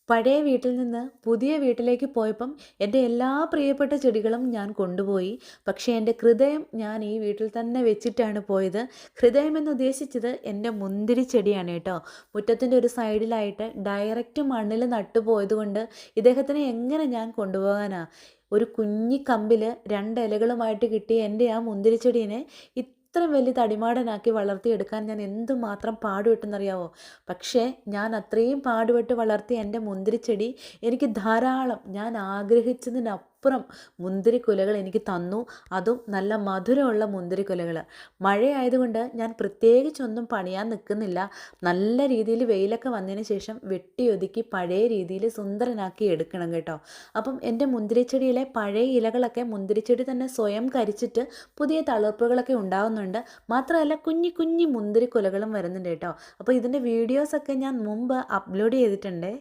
പഴയ വീട്ടിൽ നിന്ന് പുതിയ വീട്ടിലേക്ക് പോയപ്പം എൻ്റെ എല്ലാ പ്രിയപ്പെട്ട ചെടികളും ഞാൻ കൊണ്ടുപോയി. പക്ഷേ എൻ്റെ ഹൃദയം ഞാൻ ഈ വീട്ടിൽ തന്നെ വെച്ചിട്ടാണ് പോയത്. ഹൃദയം എന്ന് ഉദ്ദേശിച്ചത് എൻ്റെ മുന്തിരി ചെടിയാണ് കേട്ടോ. മുറ്റത്തിൻ്റെ ഒരു സൈഡിലായിട്ട് ഡയറക്റ്റ് മണ്ണിൽ നട്ടുപോയതുകൊണ്ട് ഇദ്ദേഹത്തിനെ എങ്ങനെ ഞാൻ കൊണ്ടുപോകാനാ? ഒരു കുഞ്ഞി കമ്പിൽ 2 ഇലകളുമായിട്ട് കിട്ടിയ എൻ്റെ ആ മുന്തിരിച്ചെടീനെ ഇത്രയും വലിയ തടിമാടനാക്കി വളർത്തിയെടുക്കാൻ ഞാൻ എന്തുമാത്രം പാടുപെട്ടെന്നറിയാവോ? പക്ഷേ ഞാൻ അത്രയും പാടുപെട്ട് വളർത്തിയ എൻ്റെ മുന്തിരിച്ചെടി എനിക്ക് ധാരാളം, ഞാൻ ആഗ്രഹിച്ചതിനപ്പുറം മുന്തിരിക്കുലകൾ എനിക്ക് തന്നു. അതും നല്ല മധുരമുള്ള മുന്തിരിക്കുലകൾ. മഴയായതുകൊണ്ട് ഞാൻ പ്രത്യേകിച്ചൊന്നും പണിയാൻ നിൽക്കുന്നില്ല. നല്ല രീതിയിൽ വെയിലൊക്കെ വന്നതിന് ശേഷം വെട്ടിയൊതുക്കി പഴയ രീതിയിൽ സുന്ദരനാക്കി എടുക്കണം കേട്ടോ. അപ്പം എൻ്റെ മുന്തിരിച്ചെടിയിലെ പഴയ ഇലകളൊക്കെ മുന്തിരിച്ചെടി തന്നെ സ്വയം കരിച്ചിട്ട് പുതിയ തളിർപ്പുകളൊക്കെ ഉണ്ടാകുന്നുണ്ട്. മാത്രമല്ല കുഞ്ഞി കുഞ്ഞി മുന്തിരിക്കുലകളും വരുന്നുണ്ട് കേട്ടോ. അപ്പോൾ ഇതിൻ്റെ വീഡിയോസൊക്കെ ഞാൻ മുമ്പ് അപ്ലോഡ് ചെയ്തിട്ടുണ്ട്.